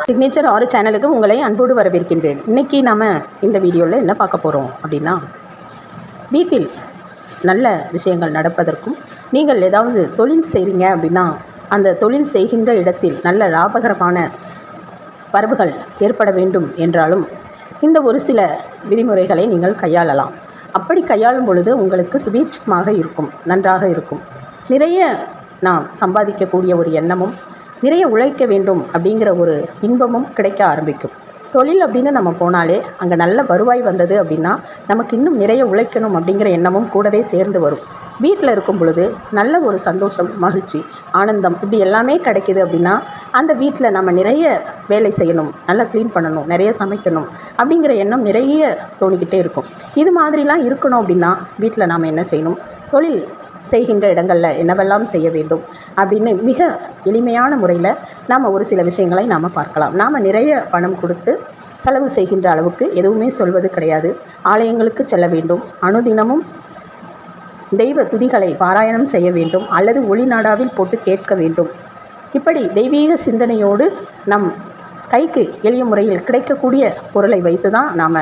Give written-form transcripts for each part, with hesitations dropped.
Signature 6 சேனலுக்கு உங்களை அன்போடு வரவேற்கின்றேன். இன்றைக்கி நாம் இந்த வீடியோவில் என்ன பார்க்க போகிறோம் அப்படின்னா, வீட்டில் நல்ல விஷயங்கள் நடப்பதற்கும், நீங்கள் ஏதாவது தொழில் செய்கிறீங்க அப்படின்னா அந்த தொழில் செய்கின்ற இடத்தில் நல்ல லாபகரமான வரவுகள் ஏற்பட வேண்டும் என்றாலும் இந்த ஒரு சில விதிமுறைகளை நீங்கள் கையாளலாம். அப்படி கையாளும் பொழுது உங்களுக்கு சுபீட்சமாக இருக்கும், நன்றாக இருக்கும். நிறைய நாம் சம்பாதிக்கக்கூடிய ஒரு எண்ணமும், நிறைய உழைக்க வேண்டும் அப்படிங்கிற ஒரு இன்பமும் கிடைக்க ஆரம்பிக்கும். தொழில் அப்படின்னு நம்ம போனாலே அங்கே நல்ல வருவாய் வந்தது அப்படின்னா நமக்கு இன்னும் நிறைய உழைக்கணும் அப்படிங்கிற எண்ணமும் கூடவே சேர்ந்து வரும். வீட்டில் இருக்கும் பொழுது நல்ல ஒரு சந்தோஷம், மகிழ்ச்சி, ஆனந்தம் இப்படி எல்லாமே கிடைக்கிது அப்படின்னா அந்த வீட்டில் நம்ம நிறைய வேலை செய்யணும், நல்லா க்ளீன் பண்ணணும், நிறைய சமைக்கணும் அப்படிங்கிற எண்ணம் நிறைய தோணிக்கிட்டே இருக்கும். இது மாதிரிலாம் இருக்கணும் அப்படின்னா வீட்டில் நாம் என்ன செய்யணும், தொழில் செய்கின்ற இடங்களில் என்னவெல்லாம் செய்ய வேண்டும் அப்படின்னு மிக எளிமையான முறையில் நாம் ஒரு சில விஷயங்களை நாம் பார்க்கலாம். நாம் நிறைய பணம் கொடுத்து செலவு செய்கின்ற அளவுக்கு எதுவுமே சொல்வது கிடையாது. ஆலயங்களுக்கு செல்ல வேண்டும், அனுதினமும் தெய்வ துதிகளை பாராயணம் செய்ய வேண்டும், அல்லது ஒளிநாடாவில் போட்டு கேட்க வேண்டும். இப்படி தெய்வீக சிந்தனையோடு நம் கைக்கு எளிய முறையில் கிடைக்கக்கூடிய பொருளை வைத்து தான் நாம்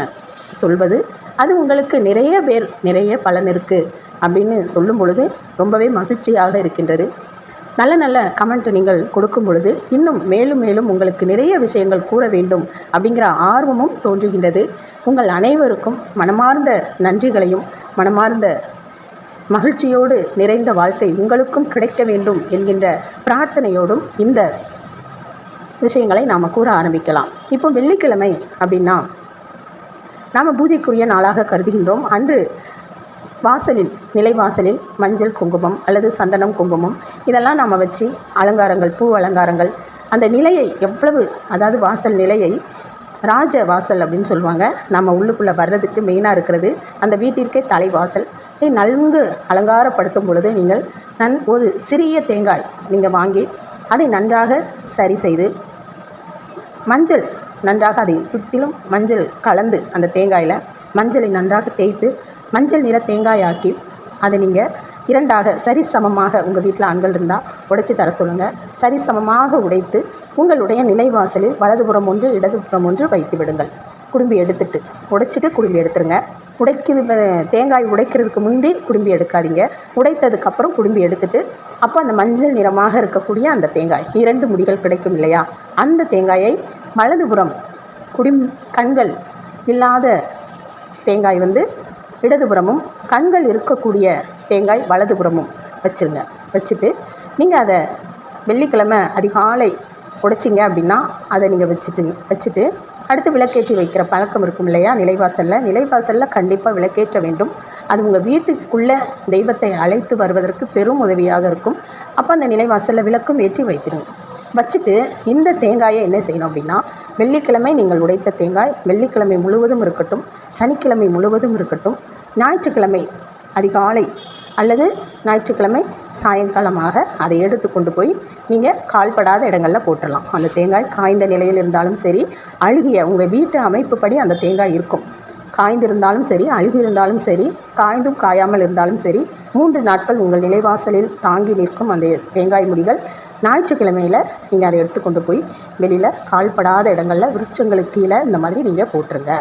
சொல்வது. அது உங்களுக்கு நிறைய பலன் இருக்குது அப்படின்னு சொல்லும் பொழுது ரொம்பவே மகிழ்ச்சியாக இருக்கின்றது. நல்ல நல்ல கமெண்ட் நீங்கள் கொடுக்கும் பொழுது இன்னும் மேலும் மேலும் உங்களுக்கு நிறைய விஷயங்கள் கூற வேண்டும் அப்படிங்கிற ஆர்வமும் தோன்றுகின்றது. உங்கள் அனைவருக்கும் மனமார்ந்த நன்றிகளையும், மனமார்ந்த மகிழ்ச்சியோடு நிறைந்த வாழ்க்கை உங்களுக்கும் கிடைக்க வேண்டும் என்கின்ற பிரார்த்தனையோடும் இந்த விஷயங்களை நாம் கூற ஆரம்பிக்கலாம். இப்போ வெள்ளிக்கிழமை அப்படின்னா நாம் பூஜைக்குரிய நாளாக கருதுகின்றோம். அன்று வாசலில், நிலைவாசலில் மஞ்சள் குங்குமம் அல்லது சந்தனம் குங்குமம் இதெல்லாம் நாம் வச்சு அலங்காரங்கள், பூ அலங்காரங்கள், அந்த நிலையை எவ்வளவு, அதாவது வாசல் நிலையை ராஜ வாசல் அப்படின்னு சொல்லுவாங்க. நம்ம உள்ளுக்குள்ளே வர்றதுக்கு மெயினாக இருக்கிறது அந்த வீட்டிற்கே தலைவாசல். நன்கு அலங்காரப்படுத்தும் பொழுது நீங்கள் ஒரு சிறிய தேங்காய் நீங்கள் வாங்கி அதை நன்றாக சரி செய்து மஞ்சள் நன்றாக அதை சுற்றிலும் மஞ்சள் கலந்து அந்த தேங்காயில் மஞ்சளை நன்றாக தேய்த்து மஞ்சள் நிற தேங்காயாக்கி அதை நீங்கள் இரண்டாக சரிசமமாக, உங்கள் வீட்டில் ஆண்கள் இருந்தால் உடைச்சி தர சொல்லுங்கள், சரிசமமாக உடைத்து உங்களுடைய நிலைவாசலில் வலதுபுறம் ஒன்று இடதுபுறம் ஒன்று வைத்து விடுங்கள். குடும்பி எடுத்துட்டு உடைச்சிட்டு குடும்பி எடுத்துருங்க. தேங்காய் உடைக்கிறதுக்கு முன்பே குடும்பி எடுக்காதீங்க. உடைத்ததுக்கப்புறம் குடும்பி எடுத்துட்டு அப்போ அந்த மஞ்சள் நிறமாக இருக்கக்கூடிய அந்த தேங்காய், 2 முடிகள் கிடைக்கும் இல்லையா, அந்த தேங்காயை வலதுபுறம் கண்கள் இல்லாத தேங்காய் இடதுபுறமும், கண்கள் இருக்கக்கூடிய தேங்காய் வலதுபுறமும் வச்சுருங்க. நீங்கள் அதை வெள்ளிக்கிழமை அதிகாலை உடைச்சிங்க அப்படின்னா அதை நீங்கள் வச்சுட்டு அடுத்து விளக்கேற்றி வைக்கிற பழக்கம் இருக்கும் இல்லையா, நிலைவாசலில் கண்டிப்பாக விளக்கேற்ற வேண்டும். அது உங்கள் வீட்டுக்குள்ளே தெய்வத்தை அழைத்து வருவதற்கு பெரும் உதவியாக இருக்கும். அப்போ அந்த நிலைவாசலில் விளக்கும் ஏற்றி வைத்திருங்க. வச்சுட்டு இந்த தேங்காயை என்ன செய்யணும் அப்படின்னா, வெள்ளிக்கிழமை நீங்கள் உடைத்த தேங்காய் வெள்ளிக்கிழமை முழுவதும் இருக்கட்டும், சனிக்கிழமை முழுவதும் இருக்கட்டும், ஞாயிற்றுக்கிழமை அதிகாலை அல்லது ஞாயிற்றுக்கிழமை சாயங்காலமாக அதை எடுத்து கொண்டு போய் நீங்கள் கால்படாத இடங்களில் போட்டுடலாம். அந்த தேங்காய் காய்ந்த நிலையில் இருந்தாலும் சரி, அழுகிய உங்கள் வீட்டு அமைப்புப்படி அந்த தேங்காய் இருக்கும். காய்ந்திருந்தாலும் சரி, அழுகியிருந்தாலும் சரி, காய்ந்தும் காயாமல் இருந்தாலும் சரி, 3 நாட்கள் உங்கள் நிலைவாசலில் தாங்கி நிற்கும் அந்த தேங்காய் முடிகள். ஞாயிற்றுக்கிழமையில் நீங்கள் அதை எடுத்துக்கொண்டு போய் வெளியில் கால்படாத இடங்களில் விருட்சங்களுக்கு கீழே இந்த மாதிரி நீங்கள் போட்டுருங்க.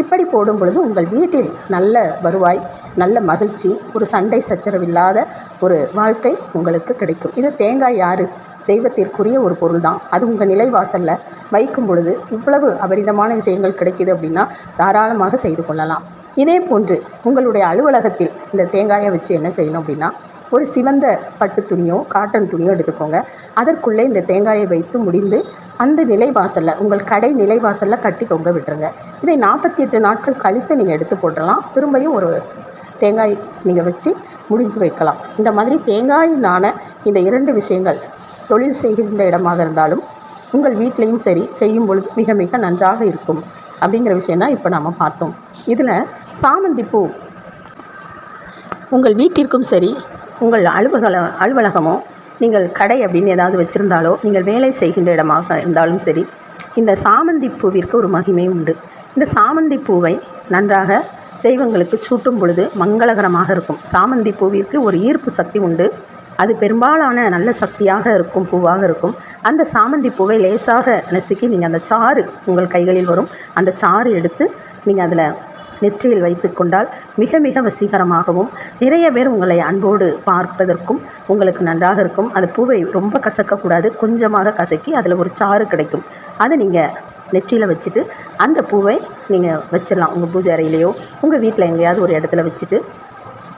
இப்படி போடும் பொழுது உங்கள் வீட்டில் நல்ல வருவாய், நல்ல மகிழ்ச்சி, ஒரு சண்டை சச்சரவில்லாத ஒரு வாழ்க்கை உங்களுக்கு கிடைக்கும். இது தேங்காய் யார், தெய்வத்திற்குரிய ஒரு பொருள் தான். அது உங்கள் நிலைவாசலில் வைக்கும் பொழுது இவ்வளவு அபரிதமான விஷயங்கள் கிடைக்கிது அப்படின்னா தாராளமாக செய்து கொள்ளலாம். இதே போன்று உங்களுடைய அலுவலகத்தில் இந்த தேங்காயை வச்சு என்ன செய்யணும் அப்படின்னா, ஒரு சிவந்த பட்டு துணியோ காட்டன் துணியோ எடுத்துக்கோங்க. அதற்குள்ளே இந்த தேங்காயை வைத்து முடிந்து அந்த நிலைவாசலில், உங்கள் கடை நிலைவாசலில் கட்டி தொங்க விட்டுருங்க. இதை 48 நாட்கள் கழித்து நீங்கள் எடுத்து போட்டுடலாம். திரும்பியும் ஒரு தேங்காய் நீங்கள் வச்சு முடிஞ்சு வைக்கலாம். இந்த மாதிரி தேங்காயினான இந்த 2 விஷயங்கள் தொழில் செய்கின்ற இடமாக இருந்தாலும் உங்கள் வீட்லேயும் சரி செய்யும் பொழுது மிக மிக நன்றாக இருக்கும் அப்படிங்கிற விஷயந்தான் இப்போ நாம் பார்த்தோம். இதில் சாமந்தி பூ உங்கள் வீட்டிற்கும் சரி, உங்கள் அலுவலகமோ, நீங்கள் கடை அப்படின்னு ஏதாவது வச்சுருந்தாலோ, நீங்கள் வேலை செய்கின்ற இடமாக இருந்தாலும் சரி, இந்த சாமந்தி பூவிற்கு ஒரு மகிமை உண்டு. இந்த சாமந்தி பூவை நன்றாக தெய்வங்களுக்கு சூட்டும் பொழுது மங்களகரமாக இருக்கும். சாமந்தி பூவிற்கு ஒரு ஈர்ப்பு சக்தி உண்டு. அது பெரும்பாலான நல்ல சக்தியாக இருக்கும் பூவாக இருக்கும். அந்த சாமந்தி பூவை லேசாக நசுக்கி நீங்கள் அந்த சாறு உங்கள் கைகளில் வரும், அந்த சாறு எடுத்து நீங்கள் அதில் நெற்றியில் வைத்து கொண்டால் மிக மிக வசீகரமாகவும் நிறைய பேர் உங்களை அன்போடு பார்ப்பதற்கும் உங்களுக்கு நன்றாக இருக்கும். அந்த பூவை ரொம்ப கசக்கக்கூடாது, கொஞ்சமாக கசக்கி அதில் ஒரு சாறு கிடைக்கும். அதை நீங்கள் நெற்றியில் வச்சுட்டு அந்த பூவை நீங்கள் வச்சிடலாம். உங்கள் பூஜை அறையிலையோ உங்கள் வீட்டில் எங்கேயாவது ஒரு இடத்துல வச்சுட்டு,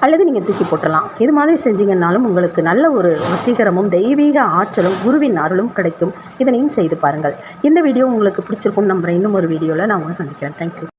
அல்லது நீங்கள் தூக்கி போட்டுடலாம். இது மாதிரி செஞ்சீங்கன்னாலும் உங்களுக்கு நல்ல ஒரு வசீகரமும் தெய்வீக ஆற்றலும் குருவின் அருளும் கிடைக்கும். இதனையும் செய்து பாருங்கள். இந்த வீடியோ உங்களுக்கு பிடிச்சிருக்கும்னு நம்புகிறேன். இன்னும் ஒரு வீடியோவில் நான் உங்களை சந்திக்கிறேன். தேங்க்யூ.